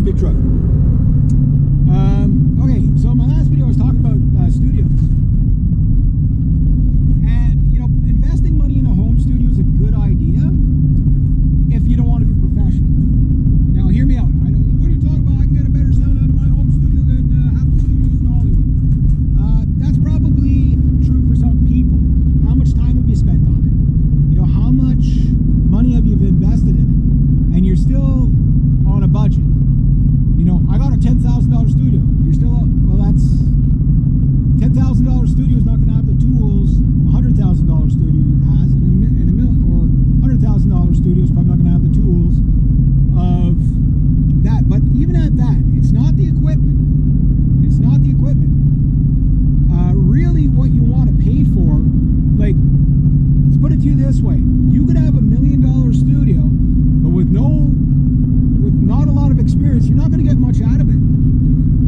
the big truck. Okay, so in my last video I was talking about studios. And, you know, investing money in a home studio is a good idea if you don't want to be professional. Now, hear me out. I know, what are you talking about? I can get a better sound out of my home studio than half the studios in Hollywood. That's probably true for some people. How much time have you spent on it? You know, how much money have you invested in it? And you're still on a budget. You know, I got a $10,000 studio. You're still, well, that's $10,000 studio is not going to have the tools a $100,000 studio has, and a million or $100,000 studio is probably not going to have the tools of that. But even at that, it's not the equipment. It's not the equipment. Really, what you want to pay for, like, let's put it to you this way: you could have $1 million studio, but with not a lot of experience, you're not going to get much out of it.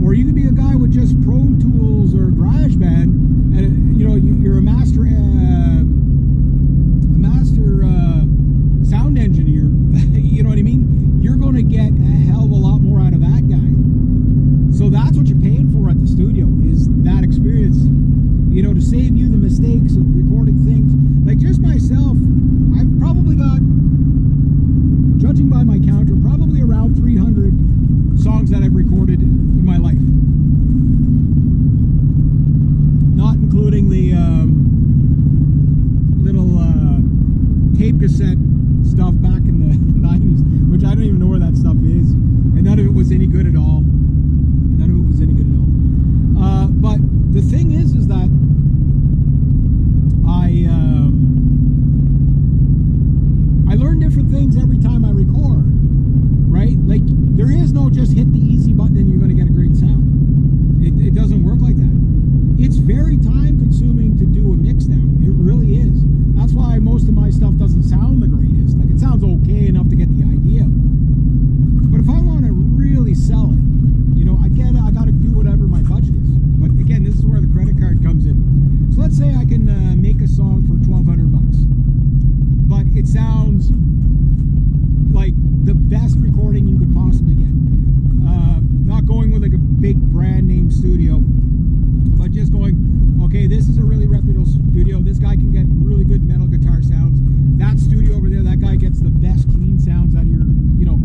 Or you could be a guy with just Pro Tools or GarageBand, and you know you're a master sound engineer. You know what I mean? You're going to get a hell of a lot more out of that guy. So that's what you're paying for at the studio, is that experience. You know, to save you the mistakes of recording things. Like just myself, I've probably got, judging by my counter, probably around 300 songs that I've recorded in my life. Not including the little tape cassette stuff back in the 90s, which I don't even know where that stuff is. And none of it was any good at all. None of it was any good at all. But the thing is that I learn different things every time I record, right? Like, there is no just hit the easy button and you're going to get a great sound. It doesn't work like that. It's very time consuming to do a mix down. It really is. That's why most of my stuff doesn't sound the greatest. Like, it sounds okay enough to get the idea. But if I want to really sell it, you know, I got to do whatever my budget is. But again, this is where the credit card comes in. So let's say I can make a song for $1,200 bucks, but it sounds like the best recording you could possibly get. Not going with like a big brand name studio, but just going, okay, this is a really reputable studio. This guy can get really good metal guitar sounds. That studio over there, that guy gets the best clean sounds out of your, you know,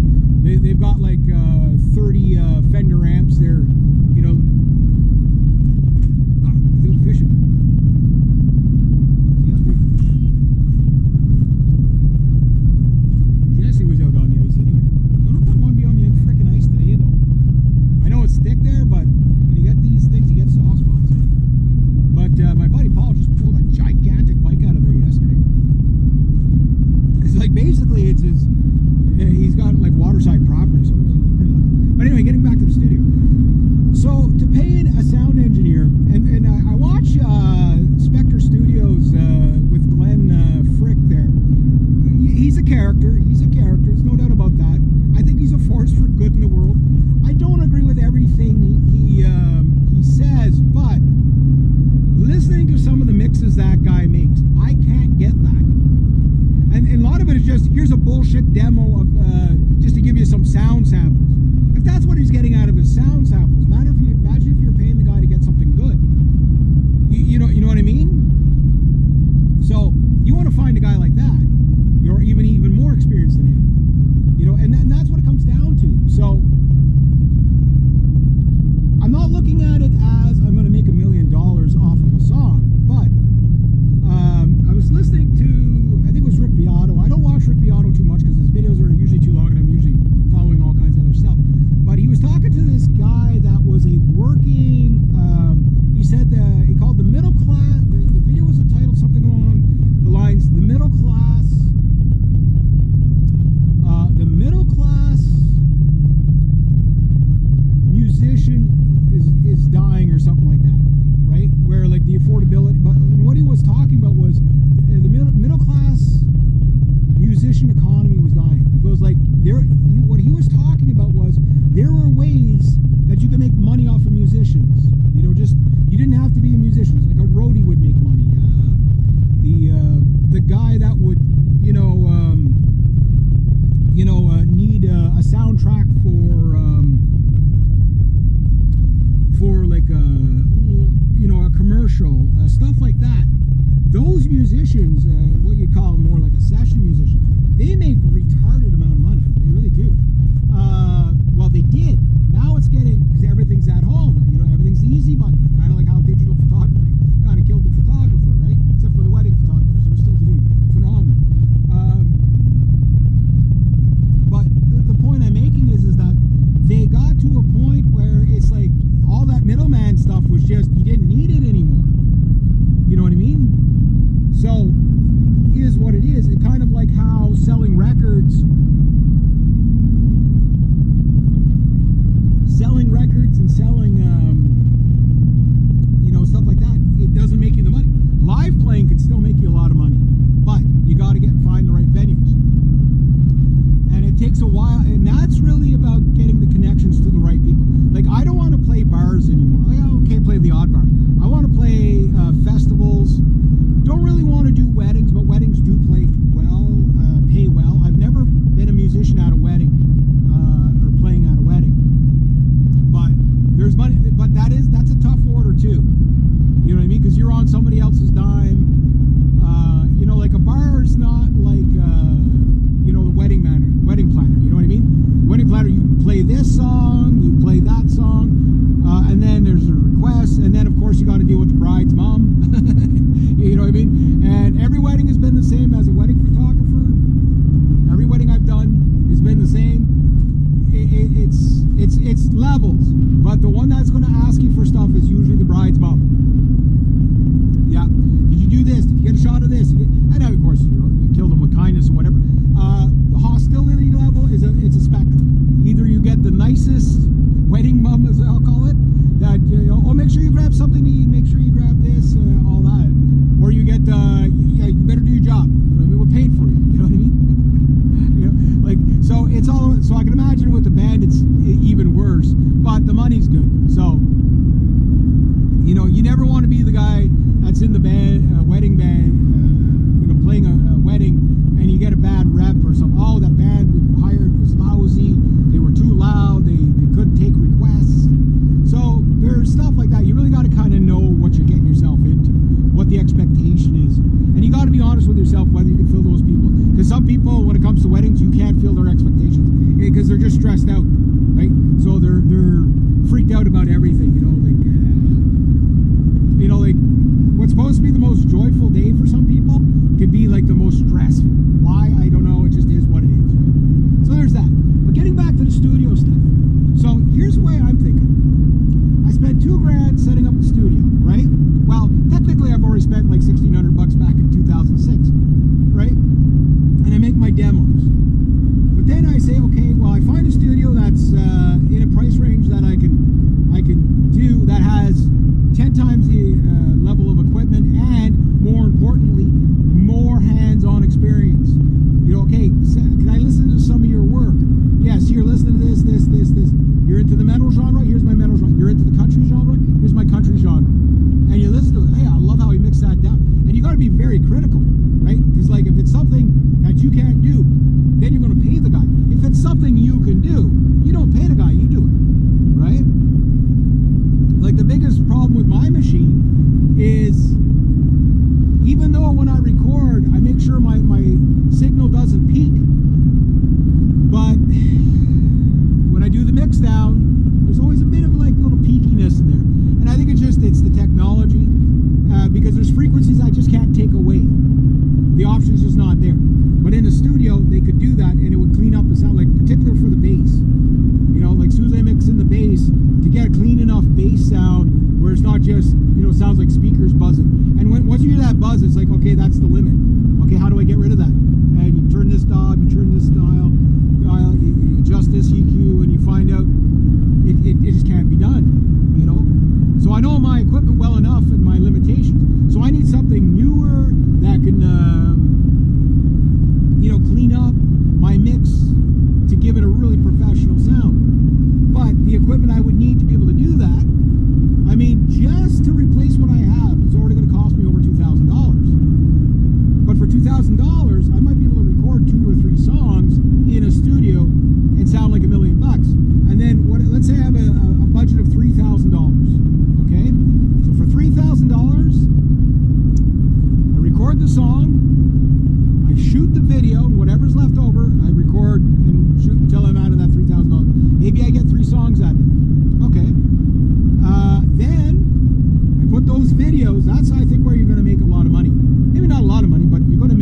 they've got like 30 Fender amps there, you know. He's fishing. Is he out there? Jesse was out on the ice anyway. Don't know if I want to be on the frickin' ice today though. I know it's thick there, but when you get these things, you get soft spots. But my buddy Paul just pulled a gigantic pike out of there yesterday. It's like basically it's his. He's got like waterside property, so he's pretty lucky. But anyway, getting back to the studio. So to pay a sound engineer, and I watch Spectre Studios with Glenn Frick there. He's a character. He's a character. There's no doubt about that. I think he's a force for good in the world. I don't agree with everything he says, but listening to some of the mixes that guy makes, I can't get that. And a lot of it is just, here's a bullshit demo of just to give you some sound samples. If that's what he's getting out of his sound samples, imagine if you're paying the guy to get something good. You know what I mean? So you want to find a guy like that, or even more experienced than him. You know, and that's what it comes down to. So I'm not looking at it as I'm going to make $1 million off of a song, but I was listening to, I think it was Rick Beato. I don't watch Rick Beato too much because his videos are usually too long and I'm usually following all kinds of other stuff. But he was talking to this guy that was a working, he said he called the middle class, the video was entitled something along the lines, the middle class musician is dying or something like that, right? Where like the affordability, but and what he was talking about was the middle class musician economy was dying. He goes like, what he was talking about was there were ways that you could make money off of musicians. You know, just you didn't have to be a musician. Like a roadie would make money. The guy that would need a soundtrack for commercial, stuff like that. Those musicians, what you call more like a session musician, they make retarded amount of money. They really do. Well, they did. Now it's getting, because everything's at home. You know, everything's the easy button. Kind of like how digital photography kind of killed the photographer, right? Except for the wedding photographers, they're still doing phenomenal. But the point I'm making is that they got to a point where it's like all that middleman stuff was just, you didn't need it anymore. You know what I mean? So, is what it is. It's kind of like how selling records and selling, you know, stuff like that, it doesn't make you the money. Live playing can still make you a lot of money, but you got to find the right venues. And it takes a while, and that's really about getting the connections to the right people. Like, I don't want to play bars anymore. Like, I can't play the odd bar. I want to play festivals. Don't really want to do weddings, but weddings do play well, pay well. I've never been a musician at a wedding, or playing at a wedding. But there's money, but that's a tough order too. You know what I mean? Because you're on somebody else's dime. You know, like a bar is not like, you know, the wedding planner. You know what I mean? Wedding planner, you play this song, you play that song, and then there's a request, and then of course you got to deal with the bride's mom. You know what I mean? And every wedding has been the same as a wedding photographer. Every wedding I've done has been the same. It's levels, but the one that's going to ask you for stuff is usually the bride's mom. Yeah, did you do this? Did you get a shot of this? And now, of course, you kill them with kindness or whatever. The hostility level is it's a spectrum. Either you get the nicest wedding mom, as I'll call it, that, you know, oh, make sure you grab something to eat, make sure you grab this, all that, or you get yeah, you better do your job. You know what I mean? We're paid for you. You know what I mean? You know, like, so it's all. So I can imagine with the band, it's even worse, but the money's good. So, you know, you never want to be the guy that's in the band, wedding band, you know, playing a wedding, and you get a bad rep or something. Oh, that band we hired was lousy. They were too loud. They couldn't take requests. So there's stuff like that. You really got to kind of know what you're getting yourself into, what the expectation is, and you got to be honest with yourself whether you can fill those people. Because some people, when it comes to weddings, you can't fill their expectations because they're just stressed out, right? So they're freaked out about everything. You know, like what's supposed to be the most joyful day for some people could be like the most stressful. Why? I don't know. It just is what it is. Right? So there's that. But getting back to the studio stuff. So here's the way I'm thinking. I spent $2,000 setting up the studio, right? Well, technically I've already spent like $1,600 back in 2006, right? And I make my demos. But then I say, okay, well, I find a studio that's in a price range that I can do, that has 10 times the level of equipment, and more importantly, more hands-on experience. You know, okay, can I listen to some of your work? Yes, here, listen to this. You're into the metal genre? Here's my metal genre. You're into the country genre? Here's my country genre. And you listen to it. Hey, I love how he mixed that down. And you got to be very critical, right? Because, like, if it's something that you can't do, then you're going to pay the guy. If it's something you can do, you don't pay the guy, you do it, right? Like, the biggest problem with my machine is, even though when I record, I make sure my signal doesn't peak, but when I do the mix down, there's always a bit of like little peakiness in there. And I think it's the technology, because there's frequencies I just can't take away. The option's just not there. But in the studio, they could do that and it would clean up the sound, like particular for the bass. You know, like as soon as I mix in the bass, to get a clean enough bass sound where it's not just, you know, sounds like speakers buzzing. And once you hear that buzz, it's like, okay, that's the limit. Okay, how do I get rid of that? And you turn this knob, you turn this dial, you adjust this EQ, and you find out it just can't be done, you know? So I know my equipment well enough and my limitations. So I need something newer that can, you know, clean up my mix to give it a really professional sound. But the equipment I would need to